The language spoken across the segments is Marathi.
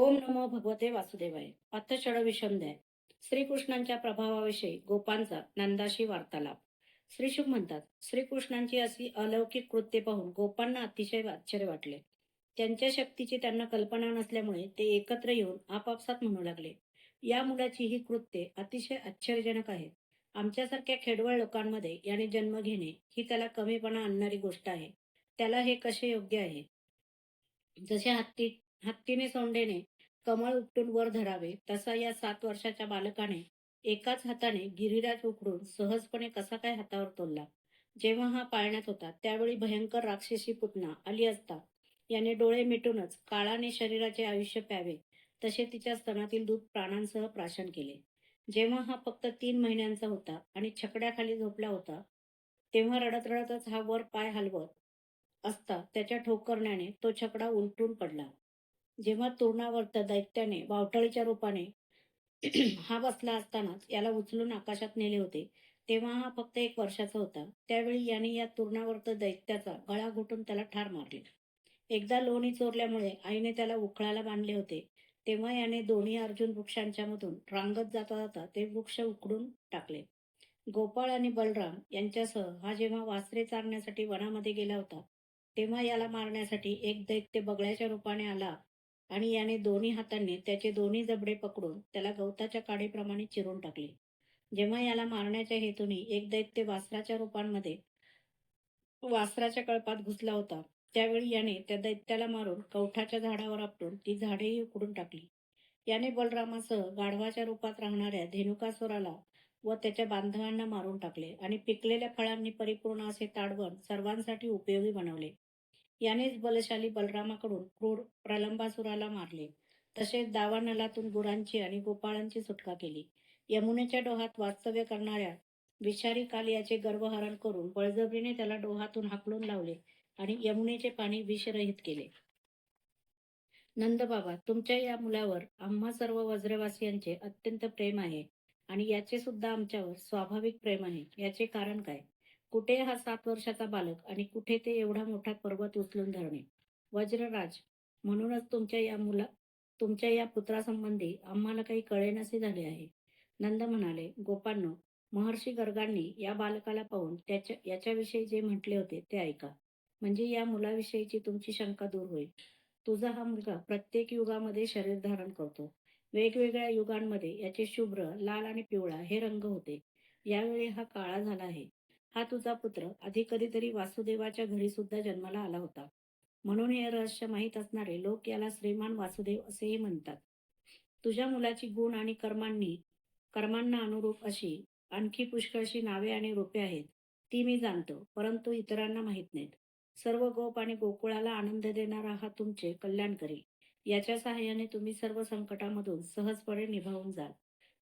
ओम नमो भगवते वासुदेवाय. अथ षडविशंध्याय. श्रीकृष्णांच्या प्रभावाविषयी गोपांचा नंदाशी वार्तालाप. श्रीशुक म्हणतात, श्रीकृष्णांची अशी अलौकिक कृत्ये पाहून गोपांना अतिशय आश्चर्य वाटले. त्यांच्या शक्तीची त्यांना कल्पना नसल्यामुळे ते एकत्र येऊन आपापसात म्हणू लागले, या मुलाची ही कृत्ये अतिशय आश्चर्यजनक आहेत. आमच्यासारख्या खेडवळ लोकांमध्ये याने जन्म घेणे ही त्याला कमीपणा आणणारी गोष्ट आहे. त्याला हे कसे योग्य आहे? जसे हत्तीने सोंडेने कमळ उपटून वर धरावे, तसा या 7 वर्षाच्या बालकाने एकाच हाताने गिरिराज उकडून सहजपणे कसा काय हातावर तोडला. जेव्हा हा पाळण्यात होता त्यावेळी भयंकर राक्षसी पुतना आली असता याने डोळे मिटूनच काळाने शरीराचे आयुष्य प्यावे तसे तिच्या स्तनातील दूध प्राणांसह प्राशन केले. जेव्हा हा फक्त 3 महिन्यांचा होता आणि छकड्याखाली झोपला होता, तेव्हा रडत रडतच हा वर पाय हलवत असता त्याच्या ठोकरण्याने तो छकडा उलटून पडला. जेव्हा तूर्णावर्त दैत्याने वावटळीच्या रूपाने हा बसला असतानाच याला उचलून आकाशात नेले होते, तेव्हा हा फक्त 1 वर्षाचा होता. त्यावेळी याने या तूर्णावर्त दैत्याचा गळा घोटून त्याला ठार मारले. एकदा लोणी चोरल्यामुळे आईने त्याला उखळाला बांधले होते, तेव्हा याने दोन्ही अर्जुन वृक्षांच्या मधून रांगत जाता जाता ते वृक्ष उखडून टाकले. गोपाळ आणि बलराम यांच्यासह हा जेव्हा वासरे चारण्यासाठी वनामध्ये गेला होता, तेव्हा याला मारण्यासाठी एक दैत्य बगळ्याच्या रूपाने आला आणि याने दोन्ही हातांनी त्याचे दोन्ही जबडे पकडून त्याला गवताच्या काडीप्रमाणे चिरून टाकले. जेव्हा याला मारण्याच्या हेतूने एक दैत्य वासराच्या कळपात घुसला होता, त्यावेळी याने त्या दैत्याला मारून कवठाच्या झाडावर आपटून ती झाडेही उकडून टाकली. याने बलरामासह गाढवाच्या रूपात राहणाऱ्या धेनुकासुराला व त्याच्या बांधवांना मारून टाकले आणि पिकलेल्या फळांनी परिपूर्ण असे ताडवण सर्वांसाठी उपयोगी बनवले. यानेच बलशाली बलरामाकडून क्रूर प्रलंबासुराला मारले. तसेच दावानलातून गुरांची आणि गोपाळांची सुटका केली. यमुनेच्या डोहात वास्तव्य करणाऱ्या विषारी कालियाचे गर्भहरण करून बळजबरीने त्याला डोहातून हाकलून लावले आणि यमुनेचे पाणी विषरहित केले. नंद बाबा, तुमच्या या मुलावर आम्हा सर्व वज्रवासियांचे अत्यंत प्रेम आहे आणि याचे सुद्धा आमच्यावर स्वाभाविक प्रेम आहे. याचे कारण काय? कुठे हा 7 वर्षाचा बालक आणि कुठे ते एवढा मोठा पर्वत उचलून धरणे? वज्रराज, म्हणूनच तुमच्या या पुत्रासंबंधी आम्हाला काही कळेनासे झाले आहे. नंद म्हणाले, गोपांनो, महर्षी गर्गांनी या बालकाला पाहून याच्याविषयी जे म्हटले होते ते ऐका, म्हणजे या मुलाविषयीची तुमची शंका दूर होईल. तुझा हा मुलगा प्रत्येक युगामध्ये शरीर धारण करतो. वेगवेगळ्या युगांमध्ये याचे शुभ्र, लाल आणि पिवळा हे रंग होते. यावेळी हा काळा झाला आहे. हा तुझा पुत्र आधी कधीतरी वासुदेवाच्या घरी सुद्धा जन्माला आला होता. म्हणून हे रहस्य माहीत असणारे लोक याला श्रीमान वासुदेव असेही म्हणतात. तुझ्या मुलाची गुण आणि कर्मांना अनुरूप अशी आणखी पुष्कळशी नावे आणि रूपे आहेत. ती मी जाणतो, परंतु इतरांना माहीत नाहीत. सर्व गोप आणि गोकुळाला आनंद देणारा हा तुमचे कल्याण करेल. याच्या सहाय्याने तुम्ही सर्व संकटामधून सहजपणे निभावून जाल.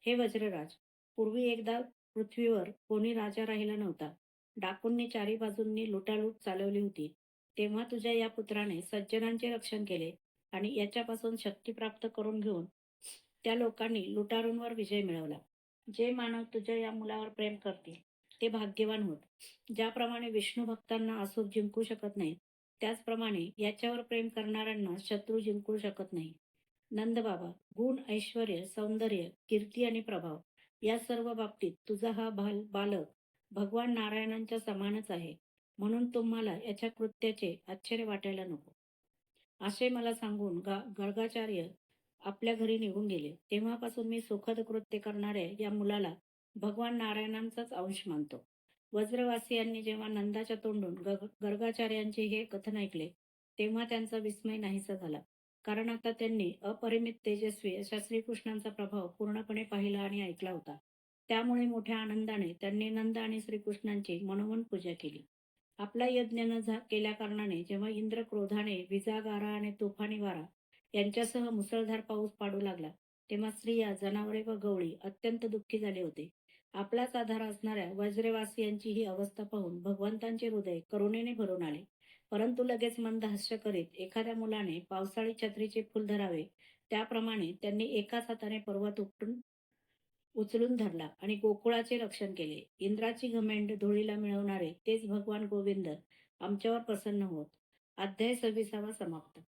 हे वज्रराज, पूर्वी एकदा पृथ्वीवर कोणी राजा राहिला नव्हता. डाकूंनी चारी बाजूंनी लुटालूट चालवली होती. तेव्हा तुझ्या या पुत्राने सज्जनांचे रक्षण केले आणि याच्यापासून शक्ती प्राप्त करून घेऊन त्या लोकांनी लुटारूंवर विजय मिळवला. जे मानव तुझ्या या मुलावर प्रेम करतील ते भाग्यवान होत. ज्याप्रमाणे विष्णू भक्तांना असुर जिंकू शकत नाही, त्याचप्रमाणे याच्यावर प्रेम करणाऱ्यांना शत्रू जिंकू शकत नाही. नंद बाबा, गुण, ऐश्वर, सौंदर्य, कीर्ती आणि प्रभाव या सर्व बाबतीत तुझा हा बालक भगवान नारायणांच्या समानच आहे. म्हणून तुम्हाला याच्या कृत्याचे आश्चर्य वाटायला नको. असे मला सांगून गर्गाचार्य आपल्या घरी निघून गेले. तेव्हापासून मी सुखद कृत्य करणाऱ्या या मुलाला भगवान नारायणांचाच अंश मानतो. वज्रवासियांनी जेव्हा नंदाच्या तोंडून गर्गाचार्यांचे हे कथन ऐकले, तेव्हा त्यांचा विस्मय नाहीसा झाला. कारण आता त्यांनी अपरिमित तेजस्वी अशा श्रीकृष्णांचा प्रभाव पूर्णपणे पाहिला आणि ऐकला होता. त्यामुळे मोठ्या आनंदाने त्यांनी नंद आणि श्रीकृष्णांची मनोमन पूजा केली. आपला यज्ञ न केल्या कारणाने जेव्हा इंद्र क्रोधाने विजा, गारा आणि तुफानी वारा यांच्यासह मुसळधार पाऊस पाडू लागला, तेव्हा स्त्रिया, जनावरे व गवळी अत्यंत दुःखी झाले होते. आपलाच आधार असणाऱ्या वज्रवासियांची ही अवस्था पाहून भगवंतांचे हृदय करुणेने भरून आले. परंतु लगेच मंद हास्य करीत एखाद्या मुलाने पावसाळी छत्रीचे फुल धरावे, त्याप्रमाणे त्यांनी एकाच हाताने पर्वत उपटून उचलून धरला आणि गोकुळाचे रक्षण केले. इंद्राची घमेंड धुळीला मिळवणारे तेच भगवान गोविंद आमच्यावर प्रसन्न होत. अध्याय 26 समाप्त.